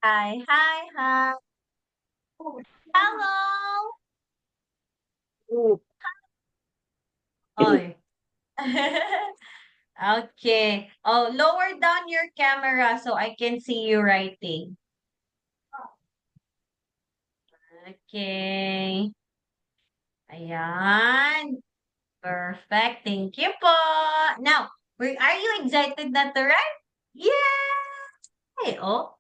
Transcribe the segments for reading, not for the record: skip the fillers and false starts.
Hi, hi, hi. Hello. Oy. Okay. Oh, lower down your camera so I can see you writing. Okay. Ayan. Perfect. Thank you po. Now, are you excited na to write? Yay! Oh.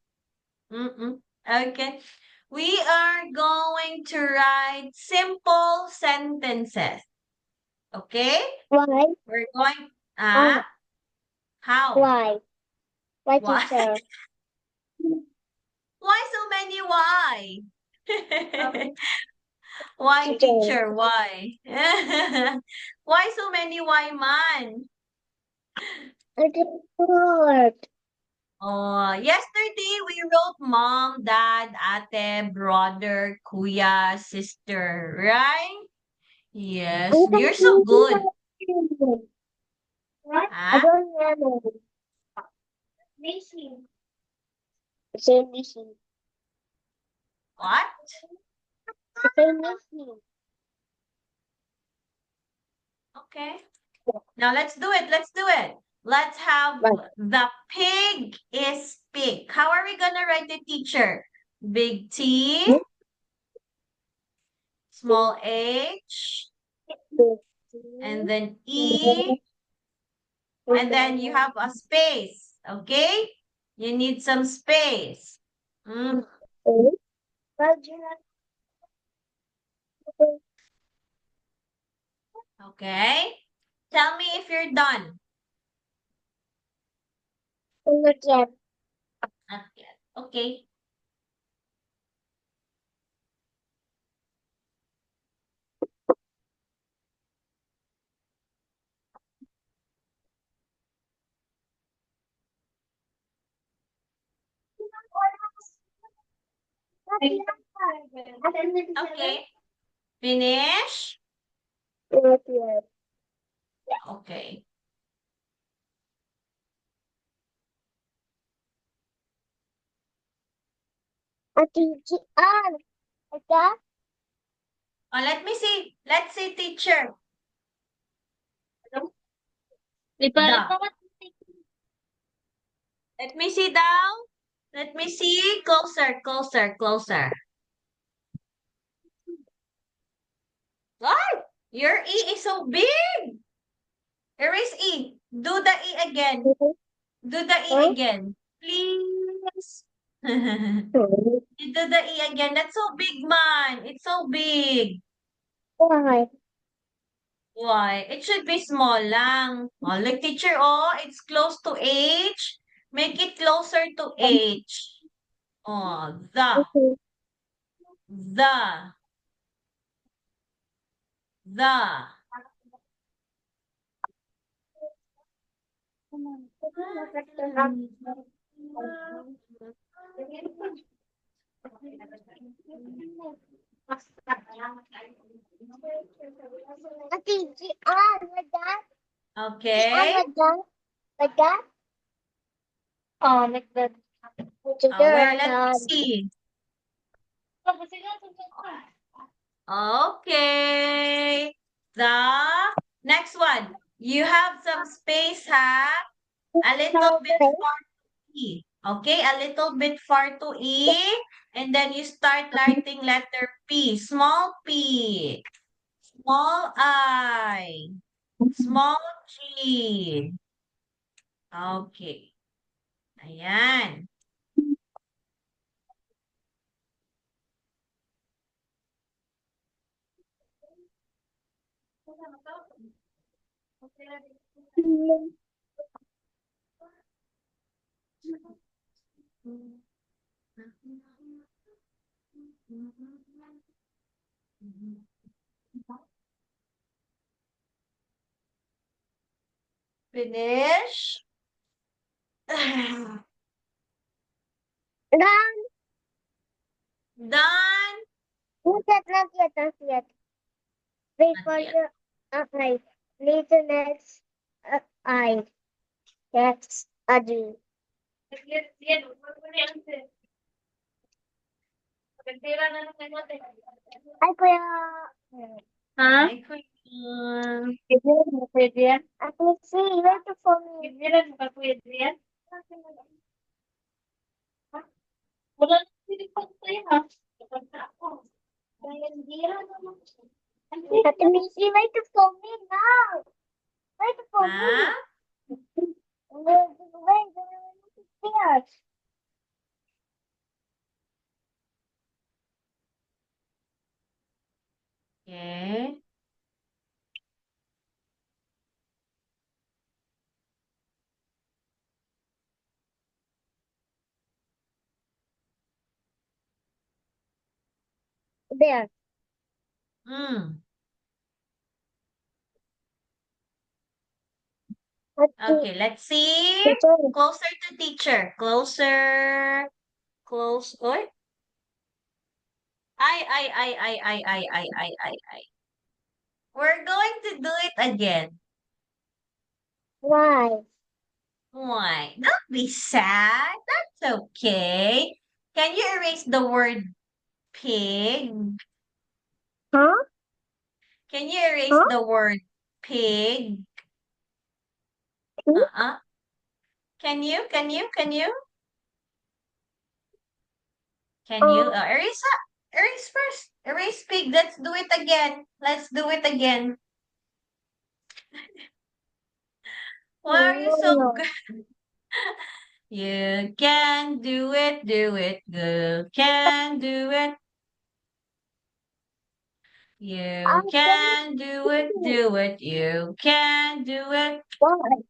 Mm-mm. Okay. We are going to write simple sentences. Okay? Why? We're going, Oh, how? why? Why, Why? teacher? Why so many why? Um, Why, Teacher. teacher? Why? Why so many why, man? I did not. Oh, yesterday we wrote mom, dad, ate, brother, kuya, sister, right? I Yes, you're don't so good. know. What? I Huh? don't know. Missing. Say missing. What? Say missing. Okay. Now let's do it. Let's do it. Let's have Right. the pig is pig. How are we gonna write it, teacher? Big T, small h, and then E, and then you have a space, okay? You need some space. Mm, okay? Tell me if you're done. Not yet. Not yet. Okay. Okay. Finish? Not yet. Okay. A teacher. Okay. Oh, let me see. Let's see, teacher. The. Let me see down. Let me see. Closer, closer, closer. What? Your E is so big. Erase E. Do the E again. Do the E Huh? again. Please. You do the E again. That's so big, man. It's so big. Why? Why? It should be small lang. Oh, look, teacher, oh, it's close to H. Make it closer to H. Oh, the, the. A teacher. Like that. Okay. Like that. Like that. Oh, like that. Where? Teacher. Let me see. Okay. The next one. You have some space, ha? A little bit far to E. Okay, a little bit far to E. And then you start writing letter P. Small P. Small I. Small G. Okay. Ayan. Finish. Done. Done. Not yet, not yet, not yet. Wait Not for yet. the I. Later next I. Next D. Ay, kuya. Ha? Ay, kuya. Pwede mo, pwede yan. At least see, wait for me. Pwede mo, pwede yan. Wala na pwede pa tayo, ha? At least see, wait for me now. Wait for me. Ha? Wait, yes. Okay. There. Mm. Okay. Okay, let's see. Teacher. Closer to teacher. Closer. Close. Oy. Ay. We're going to do it again. Why? Why? Don't be sad. That's okay. Can you erase the word pig? Huh? Can you erase Huh? the word pig? Hmm? Uh-uh. Can you? Can you? Can you? Can you? Erase erase first. Erase pig. Let's do it again. Let's do it again. Why are you so No. good? You can do it, you can do it. I You can't can do do it, you can do it. Why?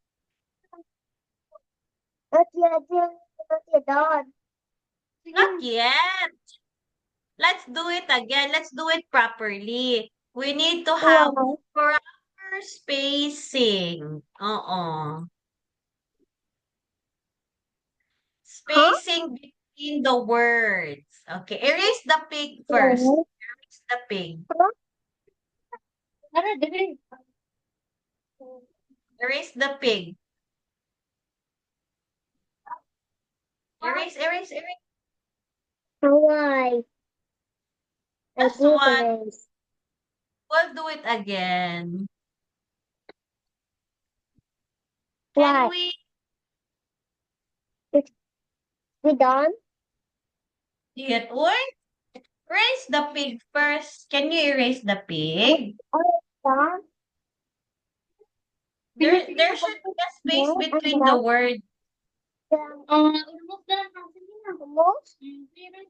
Not yet, not yet done. Not yet. Let's do it again. Let's do it properly. We need to have Why? proper spacing. Huh? Spacing between the words. Okay, erase the pig first. No. Erase the pig. Huh? Ano, dili. Erase the pig. Erase. Why? I Just did one. erase. We'll do it again. Can Why? we? We done? Yet, wait. Erase the pig first. Can you erase the pig? Oh, done? There should be a space No, I'm between the done. word. Remove na lang. Sige na. Almost? Right na.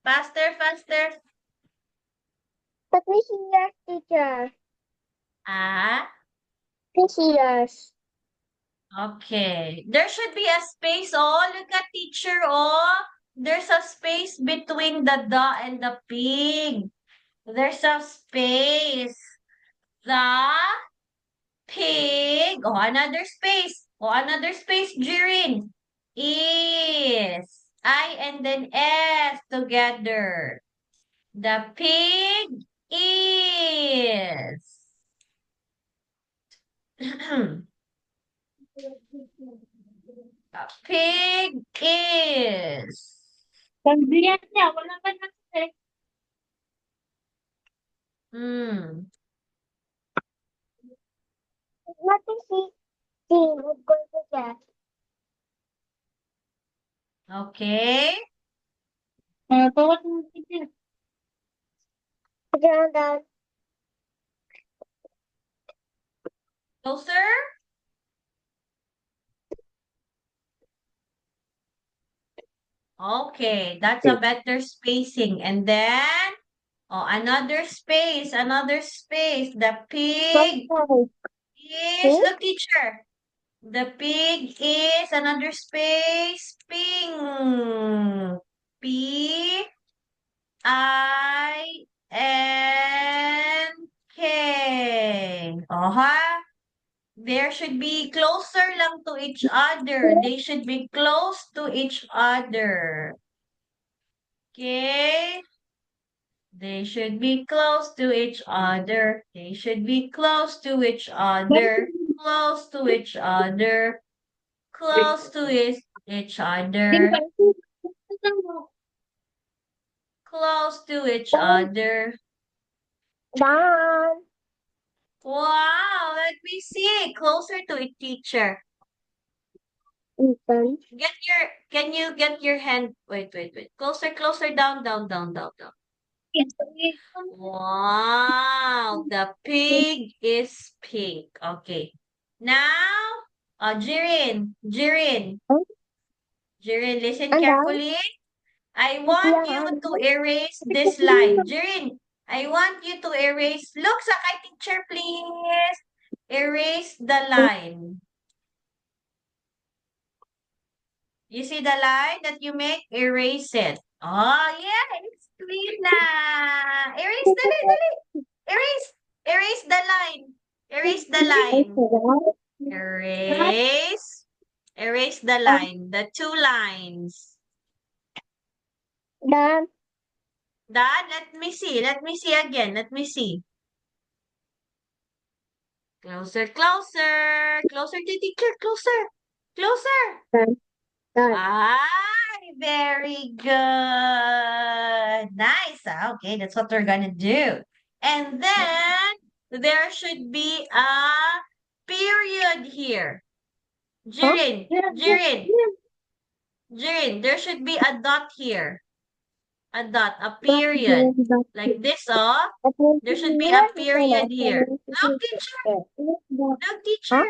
Faster. But we see yours, teacher. Ah, We see yours. okay. There should be a space. Oh, look at teacher. Oh, there's a space between the and the pig. There's a space. The pig. Oh, another space. Oh, another space, Jirin. Is. I and then S together. The pig is. The pig is. Pagdiyan niya, wala pa na eh. Hmm. Let me see. See, let's go to that. Okay. Bawat mo sige. Teacher, I'm done. Closer. Okay, that's a better spacing. And then, oh, another space. The pig Okay. is, See? look, teacher. The pig is another space. Ping. P I N K. Oh, ha? There should be closer lang to each other. They should be close to each other. Okay? They should be close to each other. They should be close to each other. Close to each other. Close to each other. Close to each other. Done. Wow, let me see. Closer to a teacher. Ethan. Can you get your hand? Wait. Closer, closer, down. Wow, the pig is pink. Okay. Now, Jirin, listen And done. carefully. I want you to erase this line. Jirin, I want you to erase. Look sa kay teacher, please. Erase the line. You see the line that you make? Erase it. Oh, yeah, it's clean na. Erase, dali. Erase. Erase the line. Erase the line. Erase. Erase the line. The two lines. Done. Dad, let me see. Let me see again. Let me see. Closer. Closer to teacher. Closer. Done. Very good. Nice. Okay, that's what we're gonna do. And then there should be a period here. Jirin, there should be a dot here. A dot, a period. Like this, oh. There should be a period here. Look, teacher.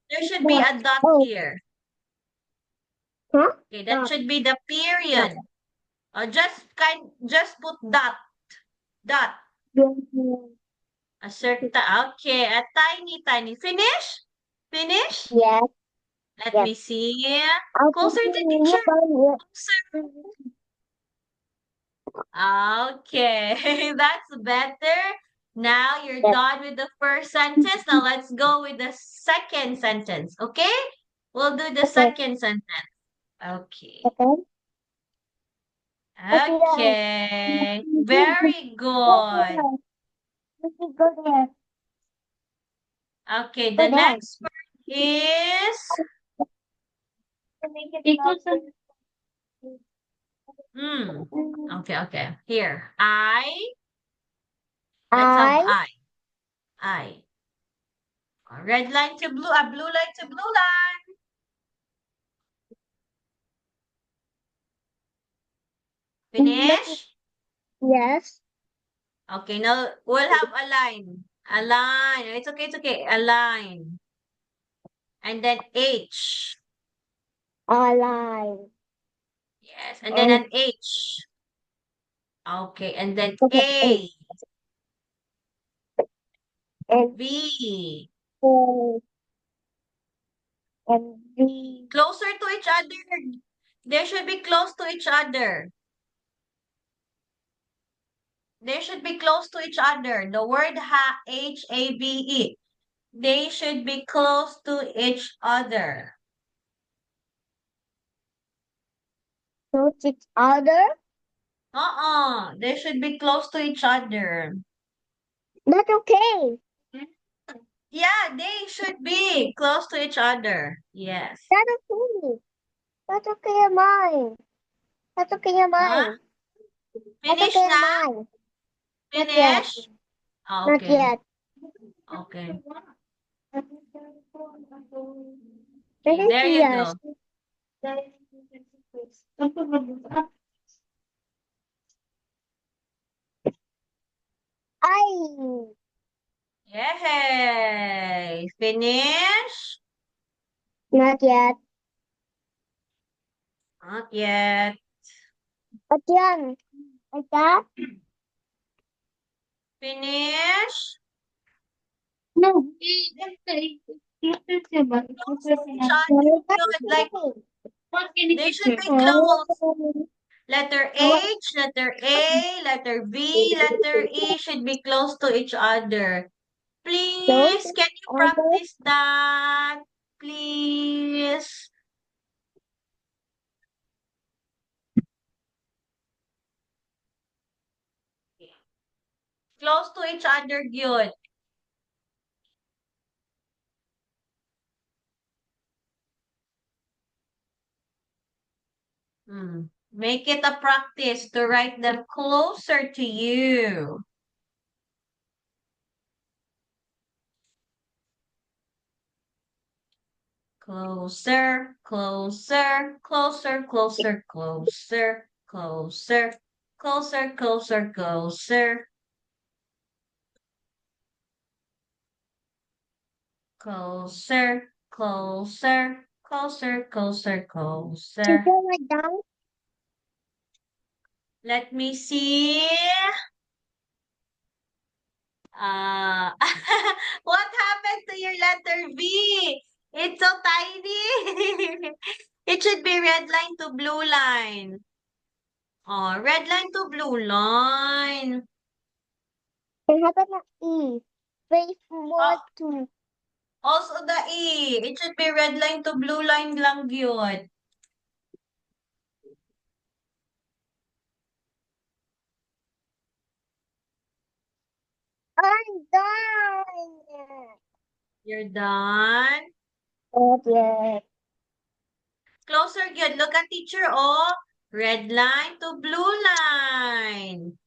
There should be a dot here. Huh? Okay, that should be the period. Just put dot. A certain, okay, a tiny. Finish? Yes. Let Yes. me see. Closer to teacher. Closer. Okay, that's better. Now you're done with the first sentence. Now let's go with the second sentence, okay? We'll do the second sentence. Okay. Okay. Very good. Okay, the next word is okay. Here. Let's have I. A red line to blue, a blue line to blue line. Finish? Yes. Okay, now we'll have a line. A line. It's okay. A line. And then H. Line. Yes, and then an H. Okay, and then A. And B. and B. Closer to each other. They should be close to each other. They should be close to each other. The word H-A-B-E. They should be close to each other. To each other? They should be close to each other. That's okay. Yeah, they should be close to each other. Yes. That's okay. That's okay, mine. That's okay, Huh? mine. That's Finish okay, na? mine. Not yet. Finish? Not Okay. yet. Okay. This Okay, is there you go. yours. I. Yay! Finish? Not yet. Not yet. But yan. Like that? Finish? No. Each other. Good. Like, they should be close. Letter H, letter A, letter B, letter E should be close to each other. Please, can you practice that? Please. Close to each other, good. Make it a practice to write them closer to you. Closer, closer, closer, closer, closer, closer, closer, closer, closer. Closer, closer, closer, closer, closer. Teacher, we're done. Let me see. What happened to your letter V? It's so tiny. It should be red line to blue line. Oh, red line to blue line. It happened at E. Very more Oh, to. also the E. It should be red line to blue line lang yun. I'm done. You're done? Oh, yeah. Closer yun. Look at teacher, oh. Red line to blue line.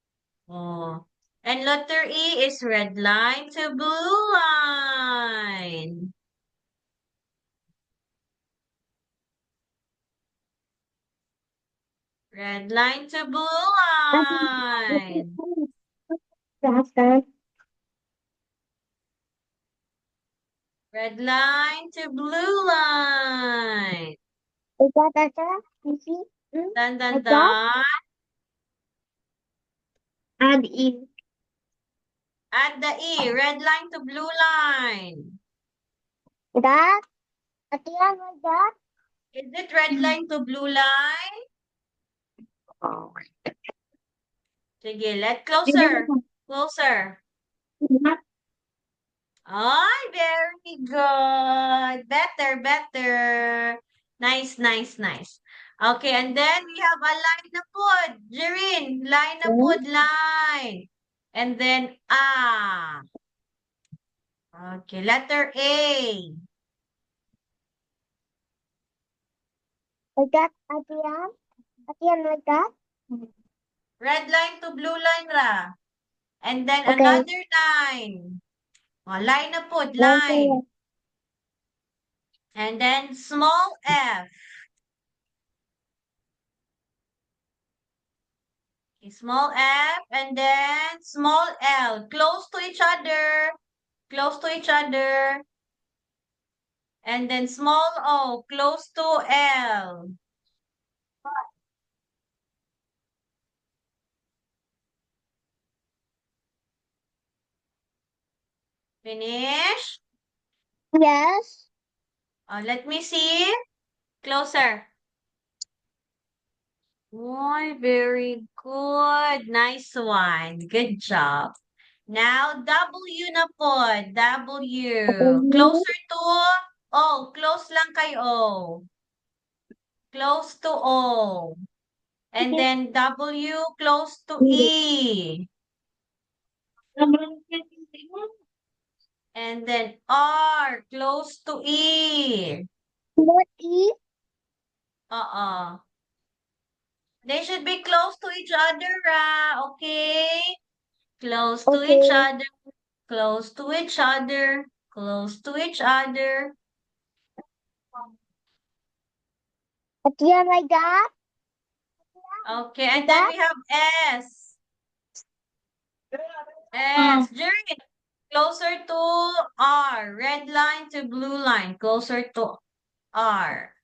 Oh. And letter E is red line to blue line. Red line to blue line. Faster. Red line to blue line. Is that better? You see? Dun, dun, Like that? dun. And E. Add the E. Red line to blue line. That? At the end like that? Is it red line to blue line? Oh. Sige, let closer. Closer. Ay, very good. Better, better. Nice, nice, nice. Okay, and then we have a line na pod. Jerin, line na pod, line. And then A. Okay, letter A. Like that at the end? At the end like that? Red line to blue line ra. And then Okay. another line. Oh, line na pod, Like line. And then small f. Okay, small f and then small l. Close to each other. Close to each other. And then small o. Close to L. Finish? Yes. Let me see. Closer. Oh, very good. Nice one. Good job. Now, W na po. W. Closer to O. Close lang kay O. Close to O. And then W close to E. And then R close to E. What E? They should be close to each other, okay? Close to each Okay. other, close to each other, close to each other. At the end like that? Okay, and Like then that? we have S. S. Jerry, closer to R. Red line to blue line, closer to R.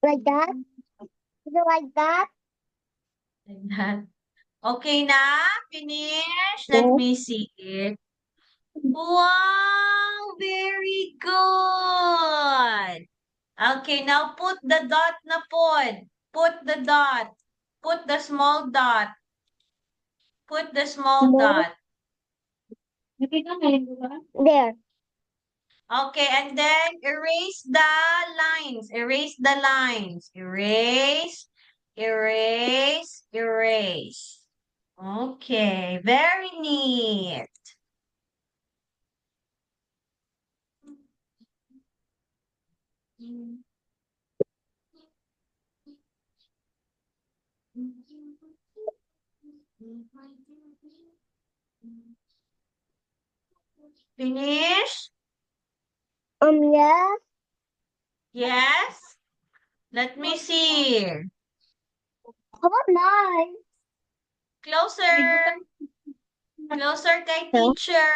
Like that? Is it like that? Like that. Okay na? Finish? Let Yes. me see it. Wow! Very good! Okay, now put the dot na pod. Put the dot. Put the small dot. Put the small No. dot. There. Okay, and then erase the lines. Erase the lines. Erase, erase, erase. Okay. Okay, very neat. Finish? Yeah. Yes? Let me see. How about mine? Closer. Closer kay No. teacher.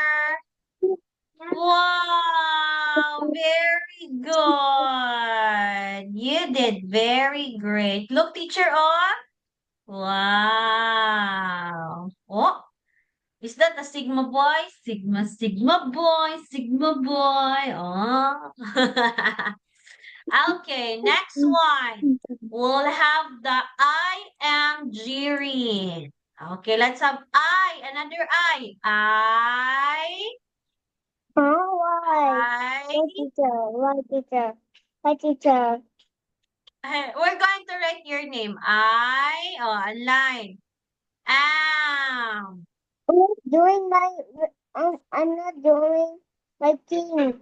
Wow, very good. You did very great. Look, teacher, oh. Wow. Oh, is that a Sigma boy? Sigma, Sigma boy, Sigma boy. Oh. Okay, next one. We'll have the I am Jirin. Okay, let's have I, another I. Oh, why? I. Why, teacher? Why, teacher? Why, teacher? We're going to write your name. A line. Am. I'm not doing my. I'm not doing my thing.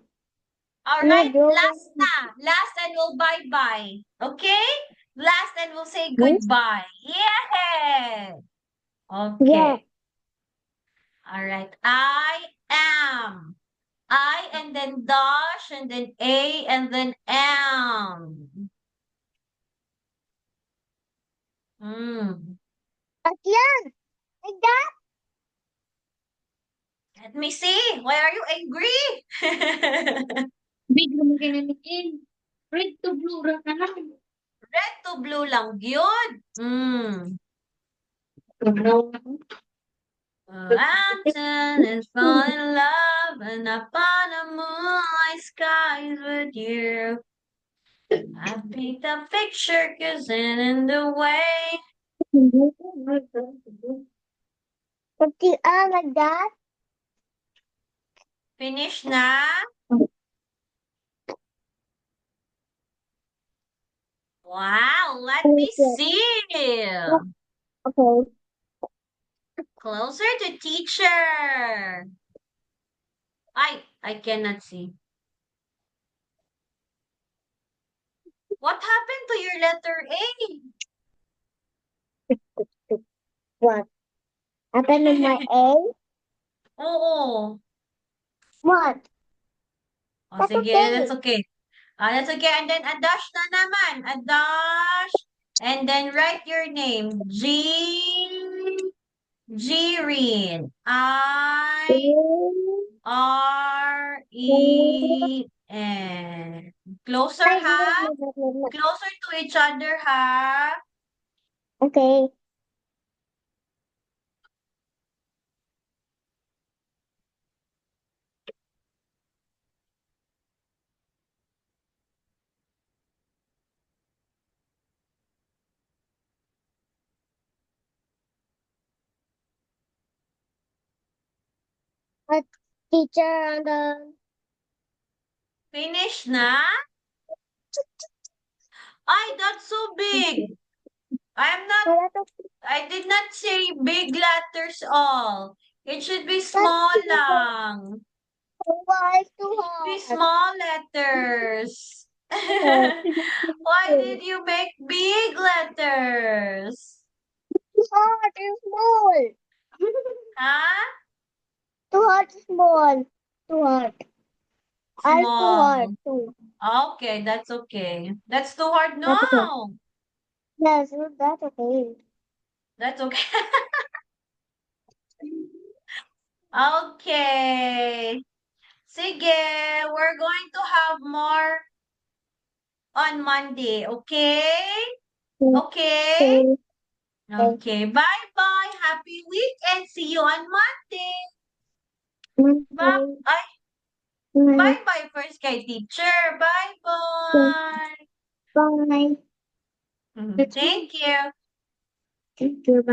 All I'm right, not doing. last na. Last and we'll bye-bye. Okay? Last and we'll say Yes. goodbye. Yeah. Yeah. Okay. All right. I am. I and then dash and then A and then M. Hmm. But yeah, like that. Let me see. Why are you angry? Big naman kayo nanikin. Red to blue ra ka lang. Red to blue lang yun. Hmm. Brown ako. Mountain and fall in love and upon a moonlight skies with you. I paint a picture cause in the way. But the like that. Finish na? Wow, let me see. Okay. Closer to teacher. I cannot see. What happened to your letter What? Happened to my A? A? Oo. What? O, That's sige, okay. that's okay. That's okay. And then a dash na naman. A dash. And then write your name. Jirin. I-R-E-N. Closer, ha? Closer to each other, ha? Okay. But teacher and Finish na? Ay, that's so big. I did not say big letters all. It should be small lang. why it's too It should be hard? small letters. Why did you make big letters? Too hard and small. Huh? Too hard and small. Too hard. I too hard Small. too. Okay, that's okay. That's too hard. That's okay. No, Yes, that's okay. that's okay. Okay. Sige, we're going to have more on Monday, okay? Okay? Okay. Okay, bye-bye. Happy weekend. See you on Monday. Bye. Ay, bye-bye first kay teacher. Bye-bye. Bye. Thank you. Thank you. Bye.